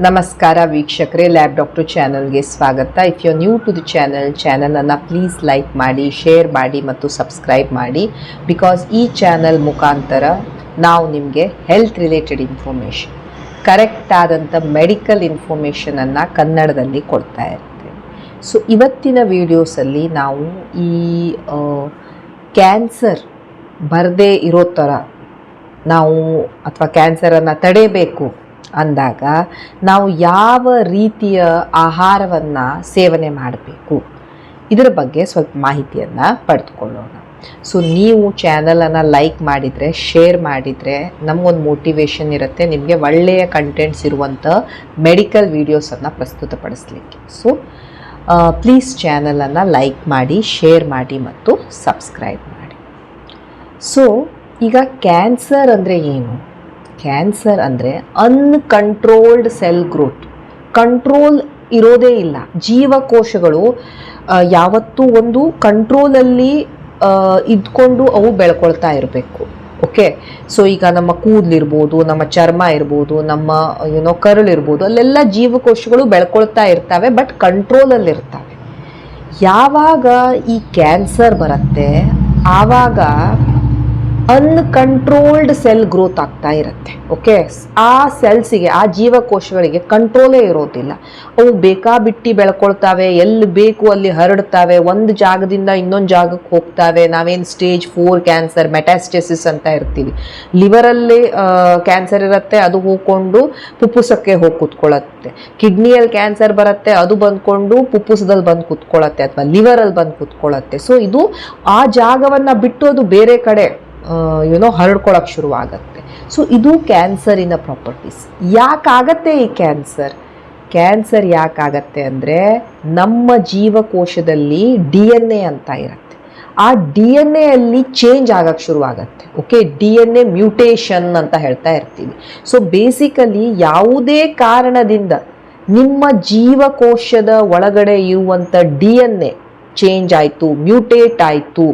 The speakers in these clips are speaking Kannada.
ನಮಸ್ಕಾರ ವೀಕ್ಷಕರೇ, ಲ್ಯಾಬ್ ಡಾಕ್ಟರ್ ಚಾನಲ್ಗೆ ಸ್ವಾಗತ. If you new to the ಚಾನಲನ್ನು ಪ್ಲೀಸ್ ಲೈಕ್ ಮಾಡಿ, ಶೇರ್ ಮಾಡಿ ಮತ್ತು ಸಬ್ಸ್ಕ್ರೈಬ್ ಮಾಡಿ. ಬಿಕಾಸ್ ಈ ಚಾನಲ್ ಮುಖಾಂತರ ನಾವು ನಿಮಗೆ ಹೆಲ್ತ್ ರಿಲೇಟೆಡ್ ಇನ್ಫಾರ್ಮೇಷನ್, ಕರೆಕ್ಟ್ ಆದಂಥ ಮೆಡಿಕಲ್ ಇನ್ಫಾರ್ಮೇಷನನ್ನು ಕನ್ನಡದಲ್ಲಿ ಕೊಡ್ತಾ ಇರ್ತೇವೆ. ಸೊ ಇವತ್ತಿನ ವಿಡಿಯೋಸಲ್ಲಿ ನಾವು ಈ ಕ್ಯಾನ್ಸರ್ ಬರದೇ ಇರೋ ಥರ ನಾವು ಅಥವಾ ಕ್ಯಾನ್ಸರನ್ನು ತಡೆಯಬೇಕು ಅಂದಾಗ ನಾವು ಯಾವ ರೀತಿಯ ಆಹಾರವನ್ನು ಸೇವನೆ ಮಾಡಬೇಕು ಇದರ ಬಗ್ಗೆ ಸ್ವಲ್ಪ ಮಾಹಿತಿಯನ್ನು ಪಡೆದುಕೊಳ್ಳೋಣ. ಸೊ ನೀವು ಚಾನಲನ್ನು ಲೈಕ್ ಮಾಡಿದರೆ, ಶೇರ್ ಮಾಡಿದರೆ ನಮಗೊಂದು ಮೋಟಿವೇಶನ್ ಇರುತ್ತೆ ನಿಮಗೆ ಒಳ್ಳೆಯ ಕಂಟೆಂಟ್ಸ್ ಇರುವಂಥ ಮೆಡಿಕಲ್ ವೀಡಿಯೋಸನ್ನು ಪ್ರಸ್ತುತಪಡಿಸಲಿಕ್ಕೆ. ಸೊ ಪ್ಲೀಸ್ ಚಾನಲನ್ನು ಲೈಕ್ ಮಾಡಿ, ಶೇರ್ ಮಾಡಿ ಮತ್ತು ಸಬ್ಸ್ಕ್ರೈಬ್ ಮಾಡಿ. ಸೊ ಈಗ ಕ್ಯಾನ್ಸರ್ ಅಂದರೆ ಏನು? ಕ್ಯಾನ್ಸರ್ ಅಂದರೆ ಅನ್ಕಂಟ್ರೋಲ್ಡ್ ಸೆಲ್ ಗ್ರೋತ್. ಕಂಟ್ರೋಲ್ ಇರೋದೇ ಇಲ್ಲ. ಜೀವಕೋಶಗಳು ಯಾವತ್ತೂ ಒಂದು ಕಂಟ್ರೋಲಲ್ಲಿ ಇದ್ಕೊಂಡು ಅವು ಬೆಳ್ಕೊಳ್ತಾ ಇರಬೇಕು. ಓಕೆ, ಸೊ ಈಗ ನಮ್ಮ ಕೂದಲಿರ್ಬೋದು, ನಮ್ಮ ಚರ್ಮ ಇರ್ಬೋದು, ನಮ್ಮ ಕರುಳಿರ್ಬೋದು, ಅಲ್ಲೆಲ್ಲ ಜೀವಕೋಶಗಳು ಬೆಳ್ಕೊಳ್ತಾ ಇರ್ತವೆ, ಬಟ್ ಕಂಟ್ರೋಲಲ್ಲಿರ್ತವೆ. ಯಾವಾಗ ಈ ಕ್ಯಾನ್ಸರ್ ಬರುತ್ತೆ ಆವಾಗ ಅನ್ಕಂಟ್ರೋಲ್ಡ್ ಸೆಲ್ ಗ್ರೋತ್ ಆಗ್ತಾ ಇರುತ್ತೆ. ಓಕೆ, ಆ ಸೆಲ್ಸಿಗೆ, ಆ ಜೀವಕೋಶಗಳಿಗೆ ಕಂಟ್ರೋಲೇ ಇರೋದಿಲ್ಲ. ಅವು ಬೇಕಾಬಿಟ್ಟಿ ಬೆಳ್ಕೊಳ್ತಾವೆ, ಎಲ್ಲಿ ಬೇಕು ಅಲ್ಲಿ ಹರಡ್ತಾವೆ, ಒಂದು ಜಾಗದಿಂದ ಇನ್ನೊಂದು ಜಾಗಕ್ಕೆ ಹೋಗ್ತಾವೆ. ನಾವೇನು ಸ್ಟೇಜ್ 4 ಕ್ಯಾನ್ಸರ್, ಮೆಟಾಸ್ಟೆಸಿಸ್ ಅಂತ ಇರ್ತೀವಿ. ಲಿವರಲ್ಲಿ ಕ್ಯಾನ್ಸರ್ ಇರುತ್ತೆ, ಅದು ಹೋಗ್ಕೊಂಡು ಪುಪ್ಪುಸಕ್ಕೆ ಹೋಗಿ ಕೂತ್ಕೊಳ್ಳುತ್ತೆ. ಕಿಡ್ನಿಯಲ್ಲಿ ಕ್ಯಾನ್ಸರ್ ಬರುತ್ತೆ, ಅದು ಬಂದ್ಕೊಂಡು ಪುಪ್ಪುಸದಲ್ಲಿ ಬಂದು ಕೂತ್ಕೊಳ್ಳುತ್ತೆ ಅಥವಾ ಲಿವರಲ್ಲಿ ಬಂದು ಕೂತ್ಕೊಳ್ಳುತ್ತೆ. ಸೊ ಇದು ಆ ಜಾಗವನ್ನು ಬಿಟ್ಟು ಅದು ಬೇರೆ ಕಡೆ ಹರಡ್ಕೊಳಕ್ಕೆ ಶುರುವಾಗತ್ತೆ. ಸೊ ಇದು ಕ್ಯಾನ್ಸರಿನ ಪ್ರಾಪರ್ಟೀಸ್. ಯಾಕಾಗತ್ತೆ ಈ ಕ್ಯಾನ್ಸರ್ ಯಾಕಾಗತ್ತೆ ಅಂದರೆ ನಮ್ಮ ಜೀವಕೋಶದಲ್ಲಿ DNA ಅಂತ ಇರುತ್ತೆ. ಆ DNA ಅಲ್ಲಿ ಚೇಂಜ್ ಆಗಕ್ಕೆ ಶುರುವಾಗತ್ತೆ. ಓಕೆ, DNA ಮ್ಯೂಟೇಷನ್ ಅಂತ ಹೇಳ್ತಾ ಇರ್ತೀವಿ. ಸೊ ಬೇಸಿಕಲಿ ಯಾವುದೇ ಕಾರಣದಿಂದ ನಿಮ್ಮ ಜೀವಕೋಶದ ಒಳಗಡೆ ಇರುವಂಥ DNA ಚೇಂಜ್ ಆಯಿತು, ಮ್ಯೂಟೇಟ್ ಆಯಿತು,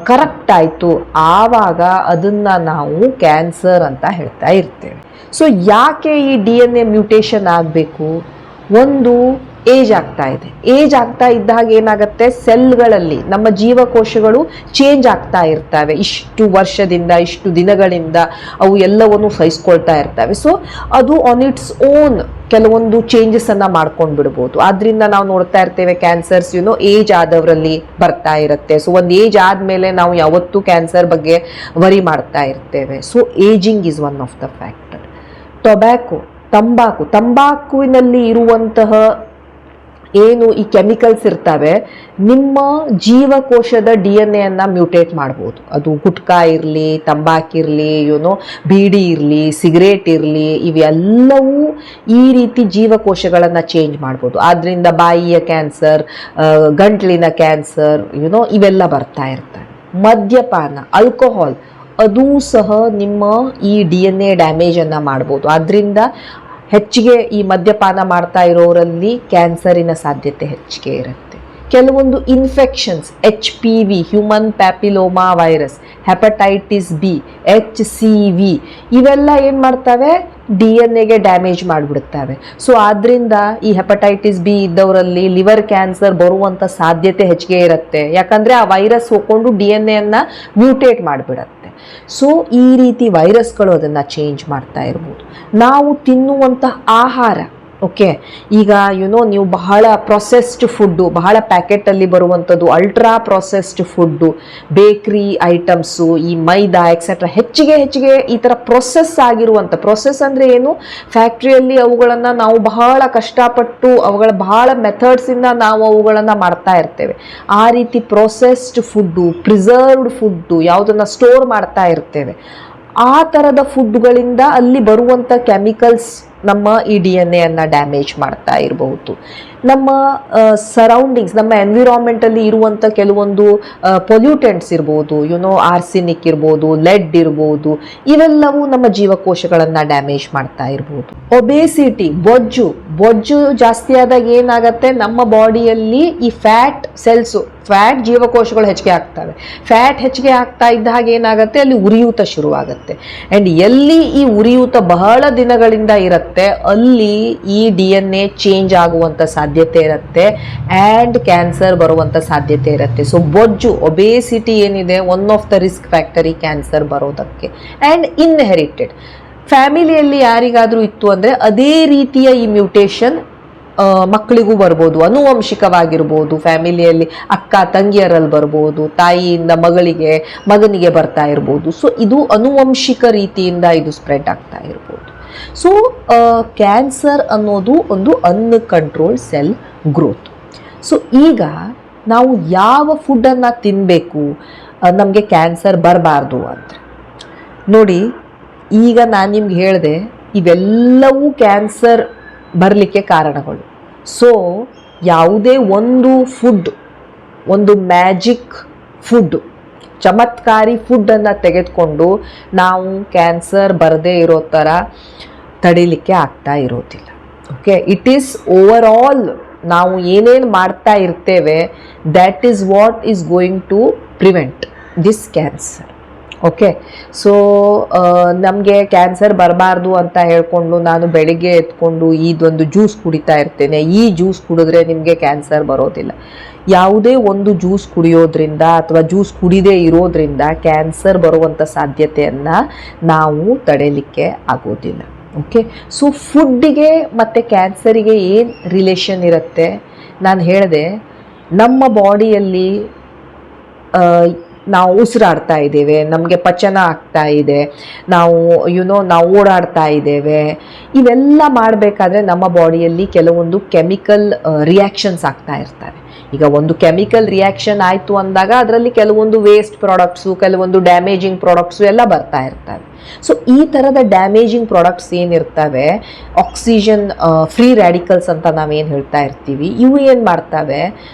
ಕರೆಕ್ಟ್ ಆಯಿತು, ಆವಾಗ ಅದನ್ನು ನಾವು ಕ್ಯಾನ್ಸರ್ ಅಂತ ಹೇಳ್ತಾ ಇರ್ತೇವೆ. ಸೊ ಯಾಕೆ ಈ DNA ಮ್ಯೂಟೇಷನ್ ಆಗಬೇಕು? ಒಂದು, ಏಜ್ ಆಗ್ತಾ ಇದೆ. ಏಜ್ ಆಗ್ತಾ ಇದ್ದಾಗ ಏನಾಗುತ್ತೆ, ಸೆಲ್ಗಳಲ್ಲಿ ನಮ್ಮ ಜೀವಕೋಶಗಳು ಚೇಂಜ್ ಆಗ್ತಾ ಇರ್ತವೆ. ಇಷ್ಟು ವರ್ಷದಿಂದ, ಇಷ್ಟು ದಿನಗಳಿಂದ ಅವು ಎಲ್ಲವನ್ನು ಸಹಿಸ್ಕೊಳ್ತಾ ಇರ್ತವೆ. ಸೊ ಅದು ಆನ್ ಇಟ್ಸ್ ಓನ್ ಕೆಲವೊಂದು ಚೇಂಜಸನ್ನು ಮಾಡ್ಕೊಂಡು ಬಿಡ್ಬೋದು. ಆದ್ರಿಂದ ನಾವು ನೋಡ್ತಾ ಇರ್ತೇವೆ ಕ್ಯಾನ್ಸರ್ಸ್ ಏಜ್ ಆದವರಲ್ಲಿ ಬರ್ತಾ ಇರುತ್ತೆ. ಸೊ ಒಂದು ಏಜ್ ಆದಮೇಲೆ ನಾವು ಯಾವತ್ತೂ ಕ್ಯಾನ್ಸರ್ ಬಗ್ಗೆ ವರಿ ಮಾಡ್ತಾ ಇರ್ತೇವೆ. So ageing is one of the factor. ತಂಬಾಕುವಿನಲ್ಲಿ ಇರುವಂತಹ ಏನು ಈ ಕೆಮಿಕಲ್ಸ್ ಇರ್ತವೆ, ನಿಮ್ಮ ಜೀವಕೋಶದ DNA ಮ್ಯೂಟೇಟ್ ಮಾಡ್ಬೋದು. ಅದು ಗುಟ್ಕಾ ಇರಲಿ, ತಂಬಾಕಿರಲಿ, ಬೀಡಿ ಇರಲಿ, ಸಿಗರೇಟ್ ಇರಲಿ, ಇವೆಲ್ಲವೂ ಈ ರೀತಿ ಜೀವಕೋಶಗಳನ್ನು ಚೇಂಜ್ ಮಾಡ್ಬೋದು. ಆದ್ದರಿಂದ ಬಾಯಿಯ ಕ್ಯಾನ್ಸರ್, ಗಂಟ್ಲಿನ ಕ್ಯಾನ್ಸರ್, ಇವೆಲ್ಲ ಬರ್ತಾ ಇರ್ತವೆ. ಮದ್ಯಪಾನ, ಆಲ್ಕೋಹಾಲ್, ಅದೂ ಸಹ ನಿಮ್ಮ ಈ DNA ಡ್ಯಾಮೇಜನ್ನು ಮಾಡ್ಬೋದು. ಆದ್ದರಿಂದ ಹೆಚ್ಚಿಗೆ ಈ ಮದ್ಯಪಾನ ಮಾಡ್ತಾ ಇರೋರಲ್ಲಿ ಕ್ಯಾನ್ಸರಿನ ಸಾಧ್ಯತೆ ಹೆಚ್ಚಿಗೆ ಇರುತ್ತೆ. ಕೆಲವೊಂದು infections, HPV, human papilloma virus, hepatitis B, HCV, ಇವೆಲ್ಲ ಏನು ಮಾಡ್ತವೆ, DNA ಡ್ಯಾಮೇಜ್ ಮಾಡಿಬಿಡ್ತವೆ. ಸೊ ಆದ್ದರಿಂದ ಈ ಹೆಪಟೈಟಿಸ್ B ಇದ್ದವರಲ್ಲಿ ಲಿವರ್ ಕ್ಯಾನ್ಸರ್ ಬರುವಂಥ ಸಾಧ್ಯತೆ ಹೆಚ್ಚಿಗೆ ಇರುತ್ತೆ. ಯಾಕಂದರೆ ಆ ವೈರಸ್ ಹೋಗ್ಕೊಂಡು DNA ಮ್ಯೂಟೇಟ್ ಮಾಡಿಬಿಡತ್ತೆ. ಸೊ ಈ ರೀತಿ ವೈರಸ್ಗಳು ಅದನ್ನು ಚೇಂಜ್ ಮಾಡ್ತಾ ಇರ್ಬೋದು. ನಾವು ತಿನ್ನುವಂಥ ಆಹಾರ, ಓಕೆ, ಈಗ ನೀವು ಬಹಳ ಪ್ರೊಸೆಸ್ಡ್ ಫುಡ್ಡು, ಬಹಳ ಪ್ಯಾಕೆಟಲ್ಲಿ ಬರುವಂಥದ್ದು ಅಲ್ಟ್ರಾ ಪ್ರೊಸೆಸ್ಡ್ ಫುಡ್ಡು, ಬೇಕ್ರಿ ಐಟಮ್ಸು, ಈ ಮೈದಾ ಎಕ್ಸೆಟ್ರಾ, ಹೆಚ್ಚಿಗೆ ಈ ಥರ ಪ್ರೊಸೆಸ್ ಅಂದರೆ ಏನು, ಫ್ಯಾಕ್ಟ್ರಿಯಲ್ಲಿ ಅವುಗಳನ್ನು ನಾವು ಬಹಳ ಕಷ್ಟಪಟ್ಟು ಬಹಳ ಮೆಥಡ್ಸಿಂದ ನಾವು ಅವುಗಳನ್ನು ಮಾಡ್ತಾ ಇರ್ತೇವೆ. ಆ ರೀತಿ ಪ್ರೊಸೆಸ್ಡ್ ಫುಡ್ಡು, ಪ್ರಿಸರ್ವ್ಡ್ ಫುಡ್ಡು, ಯಾವುದನ್ನು ಸ್ಟೋರ್ ಮಾಡ್ತಾ ಇರ್ತೇವೆ, ಆ ಥರದ ಫುಡ್ಗಳಿಂದ ಅಲ್ಲಿ ಬರುವಂಥ ಕೆಮಿಕಲ್ಸ್ ನಮ್ಮ ಈ DNA ಡ್ಯಾಮೇಜ್ ಮಾಡ್ತಾ ಇರಬಹುದು. ನಮ್ಮ ಸರೌಂಡಿಂಗ್ಸ್, ನಮ್ಮ ಎನ್ವಿರಾನ್ಮೆಂಟಲ್ಲಿ ಇರುವಂಥ ಕೆಲವೊಂದು ಪೊಲ್ಯೂಟೆಂಟ್ಸ್ ಇರ್ಬೋದು, ಆರ್ಸಿನಿಕ್ ಇರ್ಬೋದು, ಲೆಡ್ ಇರ್ಬೋದು, ಇವೆಲ್ಲವೂ ನಮ್ಮ ಜೀವಕೋಶಗಳನ್ನು ಡ್ಯಾಮೇಜ್ ಮಾಡ್ತಾ ಇರ್ಬೋದು. ಒಬೇಸಿಟಿ, ಬೊಜ್ಜು ಜಾಸ್ತಿ ಆದಾಗ ಏನಾಗುತ್ತೆ, ನಮ್ಮ ಬಾಡಿಯಲ್ಲಿ ಈ ಫ್ಯಾಟ್ ಸೆಲ್ಸು, ಫ್ಯಾಟ್ ಜೀವಕೋಶಗಳು ಹೆಚ್ಚಿಗೆ ಆಗ್ತವೆ. ಫ್ಯಾಟ್ ಹೆಚ್ಚಿಗೆ ಆಗ್ತಾ ಇದ್ದ ಹಾಗೆ ಏನಾಗುತ್ತೆ, ಅಲ್ಲಿ ಉರಿಯೂತ ಶುರುವಾಗುತ್ತೆ. ಆ್ಯಂಡ್ ಎಲ್ಲಿ ಈ ಉರಿಯೂತ ಬಹಳ ದಿನಗಳಿಂದ ಇರುತ್ತೆ, ಅಲ್ಲಿ ಈ DNA ಚೇಂಜ್ ಆಗುವಂಥ ಸಾಧ್ಯತೆ ಇರುತ್ತೆ ಆ್ಯಂಡ್ ಕ್ಯಾನ್ಸರ್ ಬರುವಂಥ ಸಾಧ್ಯತೆ ಇರುತ್ತೆ. ಸೊ ಬೊಜ್ಜು, ಒಬೇಸಿಟಿ ಏನಿದೆ, one of the risk factor ಈ ಕ್ಯಾನ್ಸರ್ ಬರೋದಕ್ಕೆ. ಆ್ಯಂಡ್ ಇನ್ಹೆರಿಟೆಡ್, ಫ್ಯಾಮಿಲಿಯಲ್ಲಿ ಯಾರಿಗಾದರೂ ಇತ್ತು ಅಂದರೆ ಅದೇ ರೀತಿಯ ಈ ಮ್ಯೂಟೇಷನ್ ಮಕ್ಕಳಿಗೂ ಬರ್ಬೋದು, ಅನುವಂಶಿಕವಾಗಿರ್ಬೋದು. ಫ್ಯಾಮಿಲಿಯಲ್ಲಿ ಅಕ್ಕ ತಂಗಿಯರಲ್ಲಿ ಬರ್ಬೋದು, ತಾಯಿಯಿಂದ ಮಗನಿಗೆ ಬರ್ತಾ ಇರ್ಬೋದು. ಸೊ ಇದು ಅನುವಂಶಿಕ ರೀತಿಯಿಂದ ಇದು ಸ್ಪ್ರೆಡ್ ಆಗ್ತಾ ಇರ್ಬೋದು. ಸೊ ಕ್ಯಾನ್ಸರ್ ಅನ್ನೋದು ಒಂದು ಅನ್ಕಂಟ್ರೋಲ್ಡ್ ಸೆಲ್ ಗ್ರೋತ್. ಸೊ ಈಗ ನಾವು ಯಾವ ಫುಡ್ಡನ್ನು ತಿನ್ನಬೇಕು ನಮಗೆ ಕ್ಯಾನ್ಸರ್ ಬರಬಾರ್ದು ಅಂತ ನೋಡಿ. ಈಗ ನಾನು ನಿಮ್ಗೆ ಹೇಳಿದೆ, ಇವೆಲ್ಲವೂ ಕ್ಯಾನ್ಸರ್ ಬರಲಿಕ್ಕೆ ಕಾರಣಗಳು. ಸೊ ಯಾವುದೇ ಒಂದು ಫುಡ್, ಒಂದು ಮ್ಯಾಜಿಕ್ ಫುಡ್, ಚಮತ್ಕಾರಿ ಫುಡ್ಡನ್ನು ತೆಗೆದುಕೊಂಡು ನಾವು ಕ್ಯಾನ್ಸರ್ ಬರದೇ ಇರೋ ಥರ ತಡಿಲಿಕ್ಕೆ ಆಗ್ತಾ ಇರೋದಿಲ್ಲ. Okay, it is over all ನಾವು ಏನೇನು ಮಾಡ್ತಾ ಇರ್ತೇವೆ, that is what is going to prevent this cancer. Okay, so ನಮಗೆ ಕ್ಯಾನ್ಸರ್ ಬರಬಾರ್ದು ಅಂತ ಹೇಳ್ಕೊಂಡು ನಾನು ಬೆಳಿಗ್ಗೆ ಎತ್ಕೊಂಡು ಇದೊಂದು ಜ್ಯೂಸ್ ಕುಡಿತಾ ಇರ್ತೇನೆ, ಈ ಜ್ಯೂಸ್ ಕುಡಿದ್ರೆ ನಿಮಗೆ ಕ್ಯಾನ್ಸರ್ ಬರೋದಿಲ್ಲ. ಯಾವುದೇ ಒಂದು ಜ್ಯೂಸ್ ಕುಡಿಯೋದ್ರಿಂದ ಅಥವಾ ಜ್ಯೂಸ್ ಕುಡಿದೇ ಇರೋದ್ರಿಂದ ಕ್ಯಾನ್ಸರ್ ಬರುವಂಥ ಸಾಧ್ಯತೆಯನ್ನು ನಾವು ತಡೆಯಲಿಕ್ಕೆ ಆಗೋದಿಲ್ಲ. ಓಕೆ, ಸೊ ಫುಡ್ಡಿಗೆ ಮತ್ತು ಕ್ಯಾನ್ಸರಿಗೆ ಏನು ರಿಲೇಷನ್ ಇರುತ್ತೆ? ನಾನು ಹೇಳಿದೆ, ನಮ್ಮ ಬಾಡಿಯಲ್ಲಿ ನಾವು ಉಸಿರಾಡ್ತಾ ಇದ್ದೇವೆ, ನಮಗೆ ಪಚನ ಆಗ್ತಾ ಇದೆ, ನಾವು ಓಡಾಡ್ತಾ ಇದ್ದೇವೆ. ಇವೆಲ್ಲ ಮಾಡಬೇಕಾದ್ರೆ ನಮ್ಮ ಬಾಡಿಯಲ್ಲಿ ಕೆಲವೊಂದು ಕೆಮಿಕಲ್ ರಿಯಾಕ್ಷನ್ಸ್ ಆಗ್ತಾ ಇರ್ತವೆ. ಈಗ ಒಂದು ಕೆಮಿಕಲ್ ರಿಯಾಕ್ಷನ್ ಆಯಿತು ಅಂದಾಗ ಅದರಲ್ಲಿ ಕೆಲವೊಂದು ವೇಸ್ಟ್ ಪ್ರಾಡಕ್ಟ್ಸು, ಕೆಲವೊಂದು ಡ್ಯಾಮೇಜಿಂಗ್ ಪ್ರಾಡಕ್ಟ್ಸು ಎಲ್ಲ ಬರ್ತಾ ಇರ್ತವೆ. ಸೊ ಈ ಥರದ ಡ್ಯಾಮೇಜಿಂಗ್ ಪ್ರಾಡಕ್ಟ್ಸ್ ಏನಿರ್ತವೆ, ಆಕ್ಸಿಜನ್ ಫ್ರೀ ರ್ಯಾಡಿಕಲ್ಸ್ ಅಂತ ನಾವೇನು ಹೇಳ್ತಾ ಇರ್ತೀವಿ, ಇವು ಏನು ಮಾಡ್ತವೆ,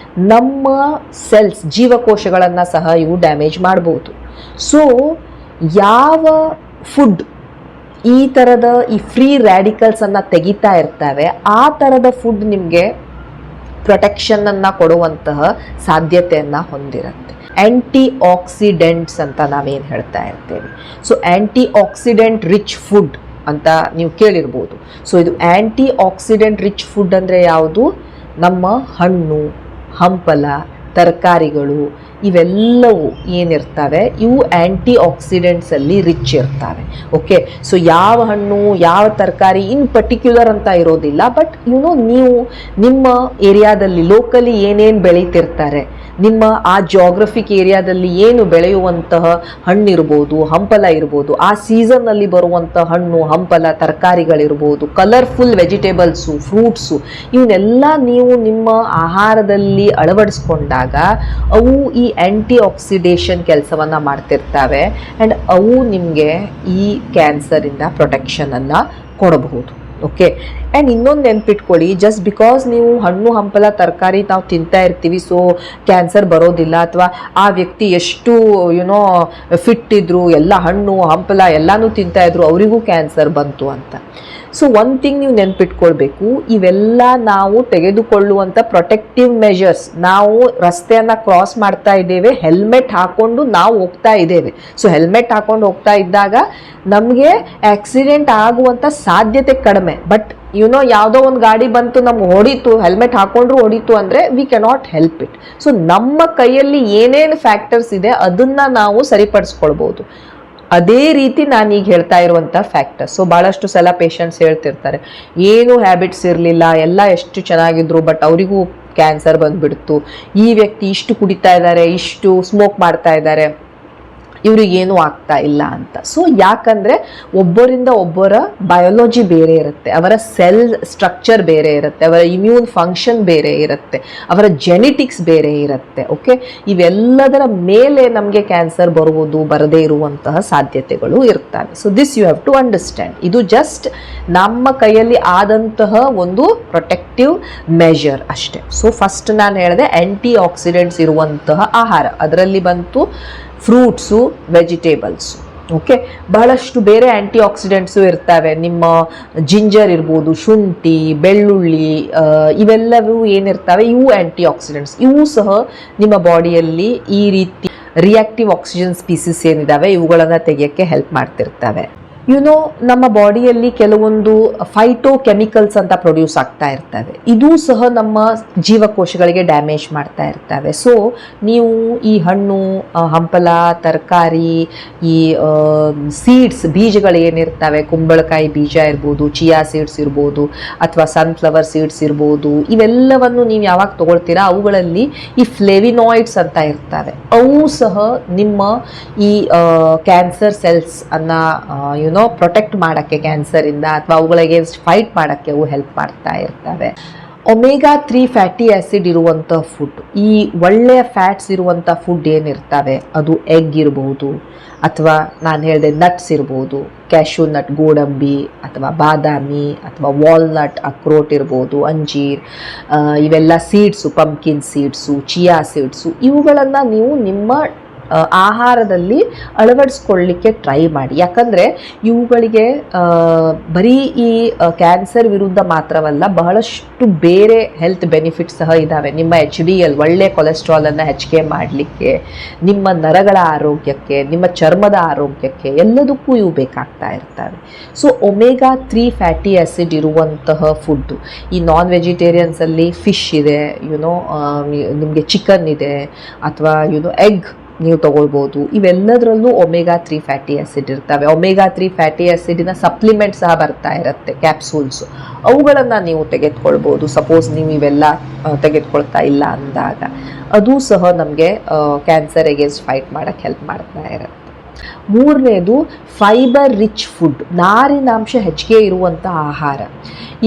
ನಮ್ಮ ಸೆಲ್ಸ್, ಜೀವಕೋಶಗಳನ್ನು ಸಹ ಇವು ಡ್ಯಾಮೇಜ್ ಮಾಡ್ಬೋದು. ಸೊ ಯಾವ ಫುಡ್ ಈ ಥರದ ಈ ಫ್ರೀ ರ್ಯಾಡಿಕಲ್ಸನ್ನು ತೆಗಿತಾ ಇರ್ತವೆ, ಆ ಥರದ ಫುಡ್ ನಿಮಗೆ ಪ್ರೊಟೆಕ್ಷನನ್ನು ಕೊಡುವಂತಹ ಸಾಧ್ಯತೆಯನ್ನು ಹೊಂದಿರುತ್ತೆ. ಆ್ಯಂಟಿ ಆಕ್ಸಿಡೆಂಟ್ಸ್ ಅಂತ ನಾವೇನು ಹೇಳ್ತಾ ಇರ್ತೇವೆ. ಸೊ ಆ್ಯಂಟಿ ಆಕ್ಸಿಡೆಂಟ್ ರಿಚ್ ಫುಡ್ ಅಂತ ನೀವು ಕೇಳಿರ್ಬೋದು. ಸೊ ಇದು ಆ್ಯಂಟಿ ಆಕ್ಸಿಡೆಂಟ್ ರಿಚ್ ಫುಡ್ ಅಂದರೆ ಯಾವುದು? ನಮ್ಮ ಹಣ್ಣು, ಹಂಪಲ, ತರಕಾರಿಗಳು ಇವೆಲ್ಲವೂ ಏನಿರ್ತವೆ ಇವು ಆ್ಯಂಟಿ ಆಕ್ಸಿಡೆಂಟ್ಸಲ್ಲಿ ರಿಚ್ ಇರ್ತವೆ. ಓಕೆ, ಸೊ ಯಾವ ಹಣ್ಣು ಯಾವ ತರಕಾರಿ ಇನ್ ಪರ್ಟಿಕ್ಯುಲರ್ ಅಂತ ಇರೋದಿಲ್ಲ, ಬಟ್ ನೀವು ನಿಮ್ಮ ಏರಿಯಾದಲ್ಲಿ ಲೋಕಲಿ ಏನೇನು ಬೆಳೀತಿರ್ತಾರೆ, ನಿಮ್ಮ ಆ ಜಿಯೋಗ್ರಫಿಕ್ ಏರಿಯಾದಲ್ಲಿ ಏನು ಬೆಳೆಯುವಂತಹ ಹಣ್ಣಿರ್ಬೋದು, ಹಂಪಲ ಇರ್ಬೋದು, ಆ ಸೀಸನ್ನಲ್ಲಿ ಬರುವಂಥ ಹಣ್ಣು, ಹಂಪಲ, ತರಕಾರಿಗಳಿರ್ಬೋದು, ಕಲರ್ಫುಲ್ ವೆಜಿಟೇಬಲ್ಸು, ಫ್ರೂಟ್ಸು, ಇವನ್ನೆಲ್ಲ ನೀವು ನಿಮ್ಮ ಆಹಾರದಲ್ಲಿ ಅಳವಡಿಸ್ಕೊಂಡಾಗ ಅವು ಈ ಆ್ಯಂಟಿ ಆಕ್ಸಿಡೇಷನ್ ಕೆಲಸವನ್ನು ಮಾಡ್ತಿರ್ತವೆ ಆ್ಯಂಡ್ ಅವು ನಿಮಗೆ ಈ ಕ್ಯಾನ್ಸರಿಂದ ಪ್ರೊಟೆಕ್ಷನನ್ನು ಕೊಡಬಹುದು. ಓಕೆ, ಆ್ಯಂಡ್ ಇನ್ನೊಂದು ನೆನ್ಪಿಟ್ಕೊಳ್ಳಿ, ಜಸ್ಟ್ ಬಿಕಾಸ್ ನೀವು ಹಣ್ಣು ಹಂಪಲ ತರಕಾರಿ ನಾವು ತಿಂತಾ ಇರ್ತೀವಿ ಸೊ ಕ್ಯಾನ್ಸರ್ ಬರೋದಿಲ್ಲ, ಅಥವಾ ಆ ವ್ಯಕ್ತಿ ಎಷ್ಟು ಫಿಟ್ ಇದ್ರು, ಎಲ್ಲ ಹಣ್ಣು ಹಂಪಲ ಎಲ್ಲನೂ ತಿಂತಾ ಇದ್ರು, ಅವರಿಗೂ ಕ್ಯಾನ್ಸರ್ ಬಂತು ಅಂತ. ಸೊ ಒನ್ ಥಿಂಗ್ ನೀವು ನೆನ್ಪಿಟ್ಕೊಳ್ಬೇಕು, ಇವೆಲ್ಲ ನಾವು ತೆಗೆದುಕೊಳ್ಳುವಂಥ ಪ್ರೊಟೆಕ್ಟಿವ್ ಮೆಷರ್ಸ್. ನಾವು ರಸ್ತೆಯನ್ನು ಕ್ರಾಸ್ ಮಾಡ್ತಾ ಇದ್ದೇವೆ, ಹೆಲ್ಮೆಟ್ ಹಾಕ್ಕೊಂಡು ನಾವು ಹೋಗ್ತಾ ಇದ್ದೇವೆ. ಸೊ ಹೆಲ್ಮೆಟ್ ಹಾಕ್ಕೊಂಡು ಹೋಗ್ತಾ ಇದ್ದಾಗ ನಮಗೆ ಆಕ್ಸಿಡೆಂಟ್ ಆಗುವಂಥ ಸಾಧ್ಯತೆ ಕಡಿಮೆ. ಬಟ್ ಯಾವುದೋ ಒಂದು ಗಾಡಿ ಬಂತು ನಮ್ಗೆ ಹೊಡಿತು, ಹೆಲ್ಮೆಟ್ ಹಾಕೊಂಡ್ರು ಹೊಡಿತು ಅಂದರೆ we cannot help it. So ನಮ್ಮ ಕೈಯಲ್ಲಿ ಏನೇನು ಫ್ಯಾಕ್ಟರ್ಸ್ ಇದೆ ಅದನ್ನು ನಾವು ಸರಿಪಡಿಸ್ಕೊಳ್ಬೋದು. ಅದೇ ರೀತಿ ನಾನೀಗ ಹೇಳ್ತಾ ಇರುವಂಥ ಫ್ಯಾಕ್ಟರ್ಸ್. ಸೊ ಭಾಳಷ್ಟು ಸಲ ಪೇಷಂಟ್ಸ್ ಹೇಳ್ತಿರ್ತಾರೆ, ಏನು ಹ್ಯಾಬಿಟ್ಸ್ ಇರಲಿಲ್ಲ, ಎಲ್ಲ ಎಷ್ಟು ಚೆನ್ನಾಗಿದ್ರು, ಬಟ್ ಅವರಿಗೂ ಕ್ಯಾನ್ಸರ್ ಬಂದುಬಿಡ್ತು. ಈ ವ್ಯಕ್ತಿ ಇಷ್ಟು ಕುಡಿತಾ ಇದ್ದಾರೆ, ಇಷ್ಟು ಸ್ಮೋಕ್ ಮಾಡ್ತಾ ಇದ್ದಾರೆ, ಇವ್ರಿಗೇನು ಆಗ್ತಾ ಇಲ್ಲ ಅಂತ. ಸೊ ಯಾಕಂದರೆ ಒಬ್ಬರಿಂದ ಒಬ್ಬರ ಬಯೋಲಜಿ ಬೇರೆ ಇರುತ್ತೆ, ಅವರ ಸೆಲ್ ಸ್ಟ್ರಕ್ಚರ್ ಬೇರೆ ಇರುತ್ತೆ, ಅವರ ಇಮ್ಯೂನ್ ಫಂಕ್ಷನ್ ಬೇರೆ ಇರುತ್ತೆ, ಅವರ ಜೆನೆಟಿಕ್ಸ್ ಬೇರೆ ಇರುತ್ತೆ. ಓಕೆ, ಇವೆಲ್ಲದರ ಮೇಲೆ ನಮಗೆ ಕ್ಯಾನ್ಸರ್ ಬರುವುದು ಬರದೇ ಇರುವಂತಹ ಸಾಧ್ಯತೆಗಳು ಇರ್ತವೆ. So this you have to understand. ಇದು ಜಸ್ಟ್ ನಮ್ಮ ಕೈಯಲ್ಲಿ ಆದಂತಹ ಒಂದು ಪ್ರೊಟೆಕ್ಟಿವ್ ಮೆಜರ್ ಅಷ್ಟೇ. ಸೊ ಫಸ್ಟ್ ನಾನು ಹೇಳಿದೆ ಆ್ಯಂಟಿ ಆಕ್ಸಿಡೆಂಟ್ಸ್ ಇರುವಂತಹ ಆಹಾರ, ಅದರಲ್ಲಿ ಬಂತು ಫ್ರೂಟ್ಸು, ವೆಜಿಟೇಬಲ್ಸು. ಓಕೆ, ಬಹಳಷ್ಟು ಬೇರೆ ಆ್ಯಂಟಿ ಆಕ್ಸಿಡೆಂಟ್ಸು ಇರ್ತವೆ. ನಿಮ್ಮ ಜಿಂಜರ್ ಇರ್ಬೋದು, ಶುಂಠಿ, ಬೆಳ್ಳುಳ್ಳಿ, ಇವೆಲ್ಲವೂ ಏನಿರ್ತವೆ ಇವು ಆ್ಯಂಟಿ ಆಕ್ಸಿಡೆಂಟ್ಸ್. ಇವು ಸಹ ನಿಮ್ಮ ಬಾಡಿಯಲ್ಲಿ ಈ ರೀತಿ ರಿಯಾಕ್ಟಿವ್ ಆಕ್ಸಿಜನ್ ಸ್ಪೀಸೀಸ್ ಏನಿದ್ದಾವೆ ಇವುಗಳನ್ನು ತೆಗೆಯೋಕ್ಕೆ ಹೆಲ್ಪ್ ಮಾಡ್ತಿರ್ತವೆ. ನಮ್ಮ ಬಾಡಿಯಲ್ಲಿ ಕೆಲವೊಂದು ಫೈಟೋ ಕೆಮಿಕಲ್ಸ್ ಅಂತ ಪ್ರೊಡ್ಯೂಸ್ ಆಗ್ತಾ ಇರ್ತವೆ. ಇದೂ ಸಹ ನಮ್ಮ ಜೀವಕೋಶಗಳಿಗೆ ಡ್ಯಾಮೇಜ್ ಮಾಡ್ತಾ ಇರ್ತವೆ. ಸೊ ನೀವು ಈ ಹಣ್ಣು, ಹಂಪಲ, ತರಕಾರಿ, ಈ ಸೀಡ್ಸ್, ಬೀಜಗಳು ಏನಿರ್ತವೆ, ಕುಂಬಳಕಾಯಿ ಬೀಜ ಇರ್ಬೋದು, ಚಿಯಾ ಸೀಡ್ಸ್ ಇರ್ಬೋದು, ಅಥವಾ ಸನ್ಫ್ಲವರ್ ಸೀಡ್ಸ್ ಇರ್ಬೋದು, ಇವೆಲ್ಲವನ್ನು ನೀವು ಯಾವಾಗ ತಗೊಳ್ತೀರಾ ಅವುಗಳಲ್ಲಿ ಈ ಫ್ಲೇವಿನಾಯ್ಡ್ಸ್ ಅಂತ ಇರ್ತವೆ. ಅವು ಸಹ ನಿಮ್ಮ ಈ ಕ್ಯಾನ್ಸರ್ ಸೆಲ್ಸ್ ಅನ್ನ ಪ್ರೊಟೆಕ್ಟ್ ಮಾಡೋಕ್ಕೆ ಕ್ಯಾನ್ಸರಿಂದ ಅಥವಾ ಅವುಗಳ ಅಗೇನ್ಸ್ಟ್ ಫೈಟ್ ಮಾಡೋಕ್ಕೆ ಅವು ಹೆಲ್ಪ್ ಮಾಡ್ತಾ ಇರ್ತವೆ. ಒಮೆಗಾ 3 ಫ್ಯಾಟಿ ಆ್ಯಸಿಡ್ ಇರುವಂಥ ಫುಡ್, ಈ ಒಳ್ಳೆಯ ಫ್ಯಾಟ್ಸ್ ಇರುವಂಥ ಫುಡ್ ಏನಿರ್ತವೆ ಅದು ಎಗ್ ಇರ್ಬೋದು, ಅಥವಾ ನಾನು ಹೇಳಿದೆ ನಟ್ಸ್ ಇರ್ಬೋದು, ಕ್ಯಾಶ್ಯೂ ನಟ್, ಗೋಡಂಬಿ ಅಥವಾ ಬಾದಾಮಿ ಅಥವಾ ವಾಲ್ನಟ್, ಅಕ್ರೋಟ್ ಇರ್ಬೋದು, ಅಂಜೀರ್, ಇವೆಲ್ಲ seeds, pumpkin seeds, chia seeds, ಇವುಗಳನ್ನು ನೀವು ನಿಮ್ಮ ಆಹಾರದಲ್ಲಿ ಅಳವಡಿಸ್ಕೊಳ್ಳಿಕ್ಕೆ ಟ್ರೈ ಮಾಡಿ. ಯಾಕಂದರೆ ಇವುಗಳಿಗೆ ಬರೀ ಈ ಕ್ಯಾನ್ಸರ್ ವಿರುದ್ಧ ಮಾತ್ರವಲ್ಲ, ಬಹಳಷ್ಟು ಬೇರೆ ಹೆಲ್ತ್ ಬೆನಿಫಿಟ್ಸ್ ಸಹ ಇದ್ದಾವೆ. ನಿಮ್ಮ HDL, ಒಳ್ಳೆಯ ಕೊಲೆಸ್ಟ್ರಾಲನ್ನು ಹೆಚ್ಚಿಗೆ ಮಾಡಲಿಕ್ಕೆ, ನಿಮ್ಮ ನರಗಳ ಆರೋಗ್ಯಕ್ಕೆ, ನಿಮ್ಮ ಚರ್ಮದ ಆರೋಗ್ಯಕ್ಕೆ, ಎಲ್ಲದಕ್ಕೂ ಇವು ಬೇಕಾಗ್ತಾ ಇರ್ತವೆ. ಸೊ ಒಮೆಗಾ 3 ಫ್ಯಾಟಿ ಆ್ಯಸಿಡ್ ಇರುವಂತಹ ಫುಡ್ಡು, ಈ ನಾನ್ ವೆಜಿಟೇರಿಯನ್ಸಲ್ಲಿ ಫಿಶ್ ಇದೆ, ನಿಮಗೆ ಚಿಕನ್ ಇದೆ, ಅಥವಾ ಎಗ್ ನೀವು ತಗೊಳ್ಬೋದು. ಇವೆಲ್ಲದರಲ್ಲೂ ಒಮೆಗಾ 3 ಫ್ಯಾಟಿ ಆ್ಯಸಿಡ್ ಇರ್ತವೆ. ಒಮೆಗಾ 3 ಫ್ಯಾಟಿ ಆ್ಯಸಿಡಿನ ಸಪ್ಲಿಮೆಂಟ್ ಸಹ ಬರ್ತಾ ಇರುತ್ತೆ, ಕ್ಯಾಪ್ಸೂಲ್ಸು. ಅವುಗಳನ್ನು ನೀವು ತೆಗೆದುಕೊಳ್ಬೋದು. ಸಪೋಸ್ ನೀವು ಇವೆಲ್ಲ ತೆಗೆದುಕೊಳ್ತಾ ಇಲ್ಲ ಅಂದಾಗ ಅದು ಸಹ ನಮಗೆ ಕ್ಯಾನ್ಸರ್ ಅಗೇನ್ಸ್ಟ್ ಫೈಟ್ ಮಾಡೋಕ್ಕೆ ಹೆಲ್ಪ್ ಮಾಡ್ತಾ ಇರುತ್ತೆ. ಮೂರನೇದು ಫೈಬರ್ ರಿಚ್ ಫುಡ್, ನಾರಿನಾಂಶ ಹೆಚ್ಚಿಗೆ ಇರುವಂಥ ಆಹಾರ.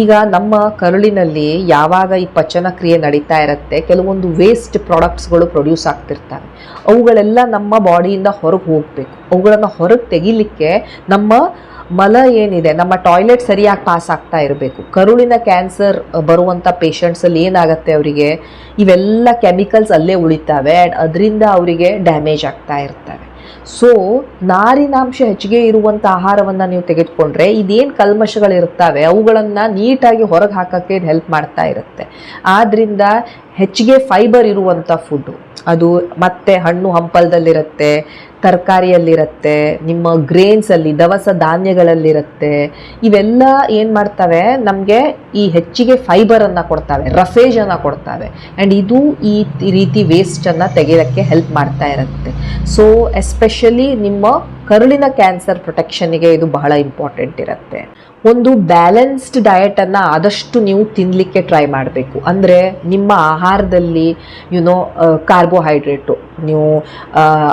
ಈಗ ನಮ್ಮ ಕರುಳಿನಲ್ಲಿ ಯಾವಾಗ ಈ ಪಚನ ಕ್ರಿಯೆ ನಡೀತಾ ಇರುತ್ತೆ, ಕೆಲವೊಂದು ವೇಸ್ಟ್ ಪ್ರಾಡಕ್ಟ್ಸ್ಗಳು ಪ್ರೊಡ್ಯೂಸ್ ಆಗ್ತಿರ್ತವೆ. ಅವುಗಳೆಲ್ಲ ನಮ್ಮ ಬಾಡಿಯಿಂದ ಹೊರಗೆ ಹೋಗಬೇಕು. ಅವುಗಳನ್ನು ಹೊರಗೆ ತೆಗಿಲಿಕ್ಕೆ ನಮ್ಮ ಮಲ ಏನಿದೆ, ನಮ್ಮ ಟಾಯ್ಲೆಟ್ ಸರಿಯಾಗಿ ಪಾಸ್ ಆಗ್ತಾ ಇರಬೇಕು. ಕರುಳಿನ ಕ್ಯಾನ್ಸರ್ ಬರುವಂಥ ಪೇಷಂಟ್ಸಲ್ಲಿ ಏನಾಗುತ್ತೆ, ಅವರಿಗೆ ಇವೆಲ್ಲ ಕೆಮಿಕಲ್ಸ್ ಅಲ್ಲೇ ಉಳಿತಾವೆ, ಅದರಿಂದ ಅವರಿಗೆ ಡ್ಯಾಮೇಜ್ ಆಗ್ತಾ ಇರ್ತವೆ. ಸೊ ನಾರಿನಾಂಶ ಹೆಚ್ಚಿಗೆ ಇರುವಂಥ ಆಹಾರವನ್ನು ನೀವು ತೆಗೆದುಕೊಂಡ್ರೆ ಇದೇನು ಕಲ್ಮಶಗಳಿರ್ತವೆ ಅವುಗಳನ್ನು ನೀಟಾಗಿ ಹೊರಗೆ ಹಾಕೋಕ್ಕೆ ಇದು ಹೆಲ್ಪ್ ಮಾಡ್ತಾ ಇರುತ್ತೆ. ಆದ್ದರಿಂದ ಹೆಚ್ಚಿಗೆ ಫೈಬರ್ ಇರುವಂಥ ಫುಡ್ಡು, ಅದು ಮತ್ತೆ ಹಣ್ಣು ಹಂಪಲದಲ್ಲಿರುತ್ತೆ, ತರಕಾರಿಯಲ್ಲಿರುತ್ತೆ, ನಿಮ್ಮ ಗ್ರೇನ್ಸಲ್ಲಿ, ದವಸ ಧಾನ್ಯಗಳಲ್ಲಿರುತ್ತೆ. ಇವೆಲ್ಲ ಏನು ಮಾಡ್ತವೆ, ನಮಗೆ ಈ ಹೆಚ್ಚಿಗೆ ಫೈಬರನ್ನು ಕೊಡ್ತವೆ, ರಫೇಜನ್ನು ಕೊಡ್ತವೆ, ಆ್ಯಂಡ್ ಇದು ಈ ರೀತಿ ವೇಸ್ಟನ್ನು ತೆಗೆಯೋಕ್ಕೆ ಹೆಲ್ಪ್ ಮಾಡ್ತಾ ಇರುತ್ತೆ. ಸೊ ಎಸ್ಪೆಷಲಿ ನಿಮ್ಮ ಕರುಳಿನ ಕ್ಯಾನ್ಸರ್ ಪ್ರೊಟೆಕ್ಷನ್ನಿಗೆ ಇದು ಬಹಳ ಇಂಪಾರ್ಟೆಂಟ್ ಇರುತ್ತೆ. ಒಂದು ಬ್ಯಾಲೆನ್ಸ್ಡ್ ಡಯಟನ್ನು ಆದಷ್ಟು ನೀವು ತಿನ್ನಲಿಕ್ಕೆ ಟ್ರೈ ಮಾಡಬೇಕು. ಅಂದರೆ ನಿಮ್ಮ ಆಹಾರದಲ್ಲಿ ಕಾರ್ಬೋಹೈಡ್ರೇಟು, ನೀವು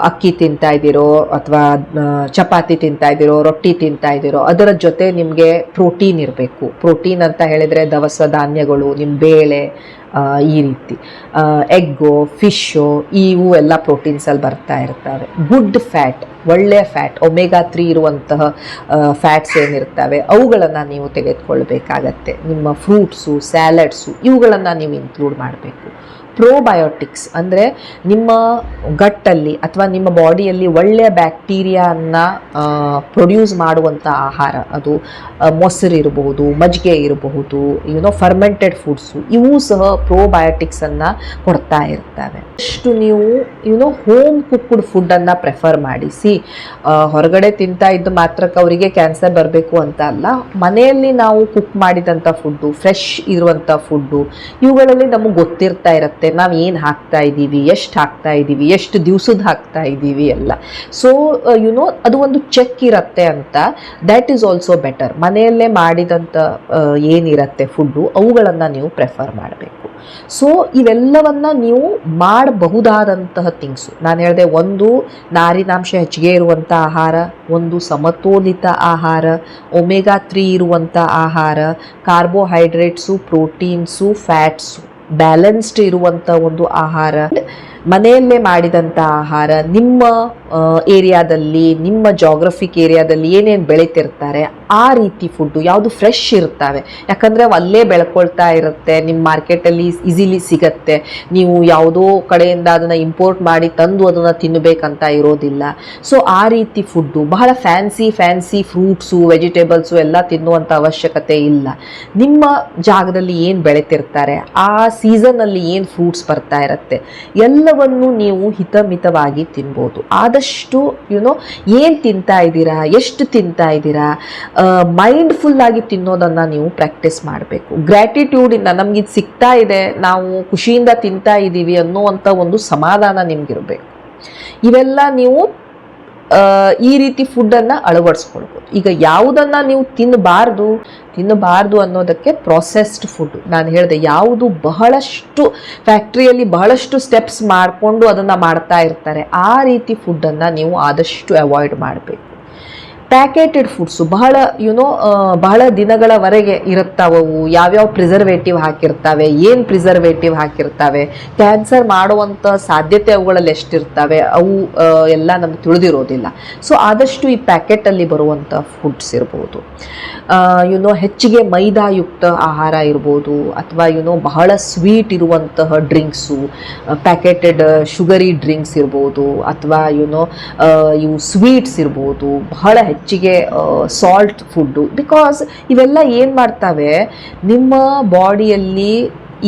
ಅಕ್ಕಿ ತಿಂತಾ ಇದ್ದೀರೋ ಅಥವಾ ಚಪಾತಿ ತಿಂತಾ ಇದ್ದೀರೋ, ರೊಟ್ಟಿ ತಿಂತಾ ಇದ್ದೀರೋ, ಅದರ ಜೊತೆ ನಿಮಗೆ ಪ್ರೋಟೀನ್ ಇರಬೇಕು. ಪ್ರೋಟೀನ್ ಅಂತ ಹೇಳಿದರೆ ದವಸ ಧಾನ್ಯಗಳು, ನಿಮ್ಮ ಬೇಳೆ, ಈ ರೀತಿ ಎಗ್ಗು, ಫಿಶ್ಶು, ಇವು ಎಲ್ಲ ಪ್ರೋಟೀನ್ಸಲ್ಲಿ ಬರ್ತಾ ಇರ್ತವೆ. ಗುಡ್ ಫ್ಯಾಟ್, ಒಳ್ಳೆಯ ಫ್ಯಾಟ್, ಒಮೆಗಾ 3 ಇರುವಂತಹ ಫ್ಯಾಟ್ಸ್ ಏನಿರ್ತವೆ ಅವುಗಳನ್ನು ನೀವು ತೆಗೆದುಕೊಳ್ಬೇಕಾಗತ್ತೆ. ನಿಮ್ಮ ಫ್ರೂಟ್ಸು, ಸ್ಯಾಲಡ್ಸು, ಇವುಗಳನ್ನು ನೀವು ಇನ್ಕ್ಲೂಡ್ ಮಾಡಬೇಕು. ಪ್ರೋಬಯೋಟಿಕ್ಸ್ ಅಂದರೆ ನಿಮ್ಮ ಗಟ್ಟಲ್ಲಿ ಅಥವಾ ನಿಮ್ಮ ಬಾಡಿಯಲ್ಲಿ ಒಳ್ಳೆಯ ಬ್ಯಾಕ್ಟೀರಿಯಾನ ಪ್ರೊಡ್ಯೂಸ್ ಮಾಡುವಂಥ ಆಹಾರ, ಅದು ಮೊಸರು ಇರಬಹುದು, ಮಜ್ಜಿಗೆ ಇರಬಹುದು, ಫರ್ಮೆಂಟೆಡ್ ಫುಡ್ಸು, ಇವೂ ಸಹ ಪ್ರೋಬಯೋಟಿಕ್ಸನ್ನು ಕೊಡ್ತಾ ಇರ್ತವೆ. ಅಷ್ಟು ನೀವು ಹೋಮ್ ಕುಕ್ಡ್ ಫುಡ್ಡನ್ನು ಪ್ರೆಫರ್ ಮಾಡಿಸಿ, ಹೊರಗಡೆ ತಿಂತಾ ಇದ್ದು ಮಾತ್ರಕ್ಕೆ ಅವರಿಗೆ ಕ್ಯಾನ್ಸರ್ ಬರಬೇಕು ಅಂತ ಅಲ್ಲ, ಮನೆಯಲ್ಲಿ ನಾವು ಕುಕ್ ಮಾಡಿದಂಥ ಫುಡ್ಡು, ಫ್ರೆಶ್ ಇರುವಂಥ ಫುಡ್ಡು, ಇವುಗಳಲ್ಲಿ ನಮಗೆ ಗೊತ್ತಿರ್ತಾ ಇರುತ್ತೆ ನಾವು ಏನು ಹಾಕ್ತಾ ಇದ್ದೀವಿ, ಎಷ್ಟು ಹಾಕ್ತಾ ಇದ್ದೀವಿ, ಎಷ್ಟು ದಿವಸದ ಹಾಕ್ತಾ ಇದ್ದೀವಿ ಎಲ್ಲ. ಸೊ ಅದು ಒಂದು ಚೆಕ್ ಇರುತ್ತೆ ಅಂತ. That is also better. ಮನೆಯಲ್ಲೇ ಮಾಡಿದಂಥ ಏನಿರುತ್ತೆ ಫುಡ್ಡು, ಅವುಗಳನ್ನು ನೀವು ಪ್ರೆಫರ್ ಮಾಡಬೇಕು. ಸೊ ಇವೆಲ್ಲವನ್ನ ನೀವು ಮಾಡಬಹುದಾದಂತಹ ಥಿಂಗ್ಸು. ನಾನು ಹೇಳಿದೆ, ಒಂದು ನಾರಿನಾಂಶ ಹೆಚ್ಚಿಗೆ ಇರುವಂಥ ಆಹಾರ, ಒಂದು ಸಮತೋಲಿತ ಆಹಾರ, ಒಮೆಗಾ 3 ಇರುವಂಥ ಆಹಾರ, ಕಾರ್ಬೋಹೈಡ್ರೇಟ್ಸು, ಪ್ರೋಟೀನ್ಸು, ಫ್ಯಾಟ್ಸು, ಬ್ಯಾಲೆನ್ಸ್ಡ್ ಇರುವಂಥ ಒಂದು ಆಹಾರ, ಮನೆಯಲ್ಲೇ ಮಾಡಿದಂಥ ಆಹಾರ, ನಿಮ್ಮ ಏರಿಯಾದಲ್ಲಿ, ನಿಮ್ಮ ಜಾಗ್ರಫಿಕ್ ಏರಿಯಾದಲ್ಲಿ ಏನೇನು ಬೆಳೀತಿರ್ತಾರೆ ಆ ರೀತಿ ಫುಡ್ಡು, ಯಾವುದು ಫ್ರೆಶ್ ಇರ್ತವೆ. ಯಾಕಂದರೆ ಅವು ಅಲ್ಲೇ ಬೆಳ್ಕೊಳ್ತಾ ಇರುತ್ತೆ, ನಿಮ್ಮ ಮಾರ್ಕೆಟಲ್ಲಿ ಈಸಿಲಿ ಸಿಗತ್ತೆ. ನೀವು ಯಾವುದೋ ಕಡೆಯಿಂದ ಅದನ್ನು ಇಂಪೋರ್ಟ್ ಮಾಡಿ ತಂದು ಅದನ್ನು ತಿನ್ನಬೇಕಂತ ಇರೋದಿಲ್ಲ. ಸೊ ಆ ರೀತಿ ಫುಡ್ಡು, ಬಹಳ ಫ್ಯಾನ್ಸಿ ಫ್ರೂಟ್ಸು, ವೆಜಿಟೇಬಲ್ಸು ಎಲ್ಲ ತಿನ್ನುವಂಥ ಅವಶ್ಯಕತೆ ಇಲ್ಲ. ನಿಮ್ಮ ಜಾಗದಲ್ಲಿ ಏನು ಬೆಳೀತಿರ್ತಾರೆ, ಆ ಸೀಸನ್ನಲ್ಲಿ ಏನು ಫ್ರೂಟ್ಸ್ ಬರ್ತಾ ಇರುತ್ತೆ, ಎಲ್ಲವನ್ನು ನೀವು ಹಿತಮಿತವಾಗಿ ತಿನ್ಬೋದು. ಆದಷ್ಟು ಏನು ತಿಂತಾ ಇದ್ದೀರಾ, ಎಷ್ಟು ತಿಂತಾ ಇದ್ದೀರಾ, ಮೈಂಡ್ಫುಲ್ ಆಗಿ ತಿನ್ನೋದನ್ನು ನೀವು ಪ್ರಾಕ್ಟೀಸ್ ಮಾಡಬೇಕು. ಗ್ರ್ಯಾಟಿಟ್ಯೂಡಿಂದ ನಮ್ಗಿದು ಸಿಗ್ತಾ ಇದೆ, ನಾವು ಖುಷಿಯಿಂದ ತಿಂತಾ ಇದ್ದೀವಿ ಅನ್ನೋವಂಥ ಒಂದು ಸಮಾಧಾನ ನಿಮ್ಗಿರಬೇಕು. ಇವೆಲ್ಲ ನೀವು ಈ ರೀತಿ ಫುಡ್ಡನ್ನು ಅಳವಡಿಸ್ಕೊಳ್ಬೋದು. ಈಗ ಯಾವುದನ್ನು ನೀವು ತಿನ್ನಬಾರ್ದು ಅನ್ನೋದಕ್ಕೆ ಪ್ರೊಸೆಸ್ಡ್ ಫುಡ್. ನಾನು ಹೇಳಿದೆ, ಯಾವುದು ಬಹಳಷ್ಟು ಫ್ಯಾಕ್ಟ್ರಿಯಲ್ಲಿ ಬಹಳಷ್ಟು ಸ್ಟೆಪ್ಸ್ ಮಾಡಿಕೊಂಡು ಅದನ್ನು ಮಾಡ್ತಾ ಇರ್ತಾರೆ, ಆ ರೀತಿ ಫುಡ್ಡನ್ನು ನೀವು ಆದಷ್ಟು ಅವಾಯ್ಡ್ ಮಾಡಬೇಕು. ಪ್ಯಾಕೆಟೆಡ್ ಫುಡ್ಸು ಬಹಳ ದಿನಗಳವರೆಗೆ ಇರುತ್ತವವು. ಯಾವ್ಯಾವ ಪ್ರಿಸರ್ವೇಟಿವ್ ಹಾಕಿರ್ತವೆ, ಏನು ಪ್ರಿಸರ್ವೇಟಿವ್ ಹಾಕಿರ್ತವೆ, ಕ್ಯಾನ್ಸರ್ ಮಾಡುವಂಥ ಸಾಧ್ಯತೆ ಅವುಗಳಲ್ಲಿ ಎಷ್ಟಿರ್ತವೆ, ಅವು ಎಲ್ಲ ನಮ್ಗೆ ತಿಳಿದಿರೋದಿಲ್ಲ. ಸೊ ಆದಷ್ಟು ಈ ಪ್ಯಾಕೆಟಲ್ಲಿ ಬರುವಂಥ ಫುಡ್ಸ್ ಇರ್ಬೋದು, ಹೆಚ್ಚಿಗೆ ಮೈದಾಯುಕ್ತ ಆಹಾರ ಇರ್ಬೋದು, ಅಥವಾ ಬಹಳ ಸ್ವೀಟ್ ಇರುವಂತಹ ಡ್ರಿಂಕ್ಸು, ಪ್ಯಾಕೆಟೆಡ್ ಶುಗರಿ ಡ್ರಿಂಕ್ಸ್ ಇರ್ಬೋದು, ಅಥವಾ ಇವು ಸ್ವೀಟ್ಸ್ ಇರ್ಬೋದು, ಬಹಳ ಹೆಚ್ಚಿಗೆ ಸಾಲ್ಟ್ ಫುಡ್ಡು. ಬಿಕಾಸ್ ಇವೆಲ್ಲ ಏನು ಮಾಡ್ತವೆ, ನಿಮ್ಮ ಬಾಡಿಯಲ್ಲಿ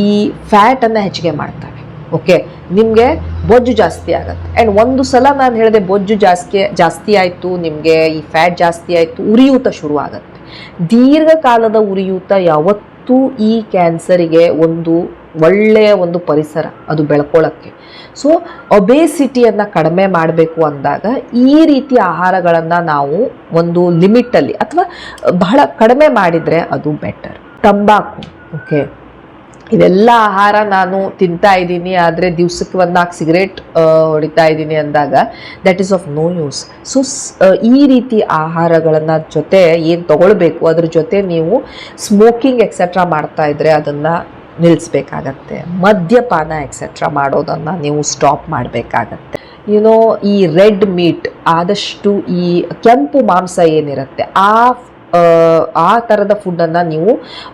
ಈ ಫ್ಯಾಟನ್ನು ಹೆಚ್ಚಿಗೆ ಮಾಡ್ತವೆ. ಓಕೆ, ನಿಮಗೆ ಬೊಜ್ಜು ಜಾಸ್ತಿ ಆಗುತ್ತೆ. ಆ್ಯಂಡ್ ಒಂದು ಸಲ ನಾನು ಹೇಳಿದೆ, ಬೊಜ್ಜು ಜಾಸ್ತಿ ಆಯಿತು, ನಿಮಗೆ ಈ ಫ್ಯಾಟ್ ಜಾಸ್ತಿ ಆಯಿತು, ಉರಿಯೂತ ಶುರು ಆಗುತ್ತೆ. ದೀರ್ಘಕಾಲದ ಉರಿಯೂತ ಯಾವತ್ತೂ ಈ ಕ್ಯಾನ್ಸರಿಗೆ ಒಂದು ಒಳ್ಳೆಯ ಒಂದು ಪರಿಸರ ಅದು ಬೆಳ್ಕೊಳ್ಳೋಕ್ಕೆ. ಸೊ ಒಬೇಸಿಟಿಯನ್ನು ಕಡಿಮೆ ಮಾಡಬೇಕು ಅಂದಾಗ ಈ ರೀತಿ ಆಹಾರಗಳನ್ನು ನಾವು ಒಂದು ಲಿಮಿಟಲ್ಲಿ ಅಥವಾ ಬಹಳ ಕಡಿಮೆ ಮಾಡಿದರೆ ಅದು ಬೆಟರ್. ತಂಬಾಕು, ಓಕೆ, ಇವೆಲ್ಲ ಆಹಾರ ನಾನು ತಿಂತಾ ಇದ್ದೀನಿ, ಆದರೆ ದಿವ್ಸಕ್ಕೆ 1-4 ಸಿಗರೇಟ್ ಹೊಡಿತಾ ಇದ್ದೀನಿ ಅಂದಾಗ that is of no use. So ಈ ರೀತಿ ಆಹಾರಗಳನ್ನು ಜೊತೆ ಏನು ತಗೊಳ್ಬೇಕು, ಅದ್ರ ಜೊತೆ ನೀವು ಸ್ಮೋಕಿಂಗ್ ಎಕ್ಸೆಟ್ರಾ ಮಾಡ್ತಾ ಇದ್ರೆ ಅದನ್ನು ನಿಲ್ಲಿಸ್ಬೇಕಾಗತ್ತೆ. ಮದ್ಯಪಾನ ಎಕ್ಸೆಟ್ರಾ ಮಾಡೋದನ್ನು ನೀವು ಸ್ಟಾಪ್ ಮಾಡಬೇಕಾಗತ್ತೆ. ಈ ರೆಡ್ ಮೀಟ್, ಆದಷ್ಟು ಈ ಕೆಂಪು ಮಾಂಸ ಏನಿರುತ್ತೆ ಆ ಥರದ ಫುಡ್ಡನ್ನು ನೀವು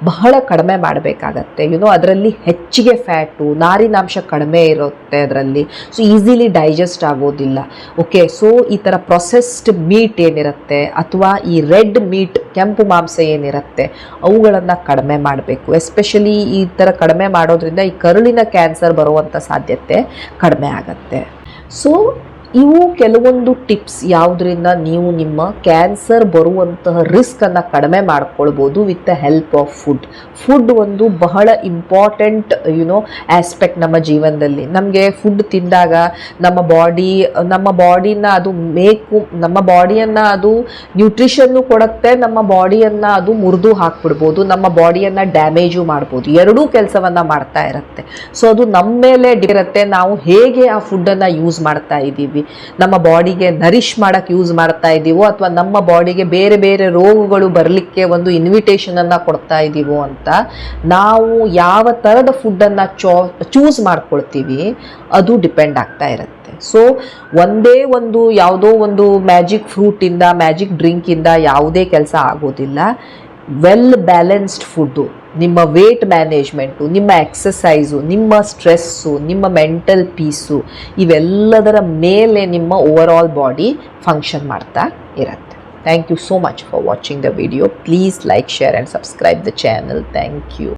ಬಹಳ ಕಡಿಮೆ ಮಾಡಬೇಕಾಗತ್ತೆ. ಅದರಲ್ಲಿ ಹೆಚ್ಚಿಗೆ ಫ್ಯಾಟು, ನಾರಿನಾಂಶ ಕಡಿಮೆ ಇರುತ್ತೆ ಅದರಲ್ಲಿ. ಸೊ ಈಸಿಲಿ ಡೈಜೆಸ್ಟ್ ಆಗೋದಿಲ್ಲ. ಓಕೆ, ಸೊ ಈ ಥರ ಪ್ರೊಸೆಸ್ಡ್ ಮೀಟ್ ಏನಿರುತ್ತೆ, ಅಥವಾ ಈ ರೆಡ್ ಮೀಟ್, ಕೆಂಪು ಮಾಂಸ ಏನಿರುತ್ತೆ, ಅವುಗಳನ್ನು ಕಡಿಮೆ ಮಾಡಬೇಕು. ಎಸ್ಪೆಷಲಿ ಈ ಥರ ಕಡಿಮೆ ಮಾಡೋದ್ರಿಂದ ಈ ಕರುಳಿನ ಕ್ಯಾನ್ಸರ್ ಬರುವಂಥ ಸಾಧ್ಯತೆ ಕಡಿಮೆ ಆಗುತ್ತೆ. ಸೊ ಇವು ಕೆಲವೊಂದು ಟಿಪ್ಸ್ ಯಾವುದರಿಂದ ನೀವು ನಿಮ್ಮ ಕ್ಯಾನ್ಸರ್ ಬರುವಂತಹ ರಿಸ್ಕನ್ನು ಕಡಿಮೆ ಮಾಡ್ಕೊಳ್ಬೋದು with the help of food ಒಂದು ಬಹಳ ಇಂಪಾರ್ಟೆಂಟ್ ಆಸ್ಪೆಕ್ಟ್ ನಮ್ಮ ಜೀವನದಲ್ಲಿ. ನಮಗೆ ಫುಡ್ ತಿಂದಾಗ ನಮ್ಮ ಬಾಡಿನ ಅದು ನಮ್ಮ ಬಾಡಿಯನ್ನು ಅದು ನ್ಯೂಟ್ರಿಷನ್ನು ಕೊಡುತ್ತೆ, ನಮ್ಮ ಬಾಡಿಯನ್ನು ಅದು ಮುರಿದು ಹಾಕ್ಬಿಡ್ಬೋದು, ನಮ್ಮ ಬಾಡಿಯನ್ನು ಡ್ಯಾಮೇಜು ಮಾಡ್ಬೋದು, ಎರಡೂ ಕೆಲಸವನ್ನು ಮಾಡ್ತಾ ಇರುತ್ತೆ. ಸೊ ಅದು ನಮ್ಮ ಮೇಲೆ ಇರುತ್ತೆ, ನಾವು ಹೇಗೆ ಆ ಫುಡ್ಡನ್ನು ಯೂಸ್ ಮಾಡ್ತಾ ಇದ್ದೀವಿ, ನಮ್ಮ ಬಾಡಿಗೆ ನರಿಶ್ ಮಾಡಕ್ಕೆ ಯೂಸ್ ಮಾಡ್ತಾ ಇದ್ದೀವೋ, ಅಥವಾ ನಮ್ಮ ಬಾಡಿಗೆ ಬೇರೆ ಬೇರೆ ರೋಗಗಳು ಬರಲಿಕ್ಕೆ ಒಂದು ಇನ್ವಿಟೇಷನ್ ಅನ್ನ ಕೊಡ್ತಾ ಇದ್ದೀವೋ ಅಂತ ನಾವು ಯಾವ ಥರದ ಫುಡ್ಡನ್ನು ಚೂಸ್ ಮಾಡ್ಕೊಳ್ತೀವಿ ಅದು ಡಿಪೆಂಡ್ ಆಗ್ತಾ ಇರುತ್ತೆ. ಸೊ ಯಾವುದೋ ಒಂದು ಮ್ಯಾಜಿಕ್ ಫ್ರೂಟಿಂದ, ಮ್ಯಾಜಿಕ್ ಡ್ರಿಂಕಿಂದ ಯಾವುದೇ ಕೆಲಸ ಆಗೋದಿಲ್ಲ. ವೆಲ್ ಬ್ಯಾಲೆನ್ಸ್ಡ್ ಫುಡ್ಡು, ನಿಮ್ಮ ವೇಟ್ ಮ್ಯಾನೇಜ್ಮೆಂಟು, ನಿಮ್ಮ ಎಕ್ಸಸೈಸು, ನಿಮ್ಮ ಸ್ಟ್ರೆಸ್ಸು, ನಿಮ್ಮ ಮೆಂಟಲ್ ಪೀಸು, ಇವೆಲ್ಲದರ ಮೇಲೆ ನಿಮ್ಮ ಓವರ್ ಆಲ್ ಬಾಡಿ ಫಂಕ್ಷನ್ ಮಾಡ್ತಾ ಇರುತ್ತೆ. Thank you so much for watching the video. Please like, share and subscribe the channel. Thank you.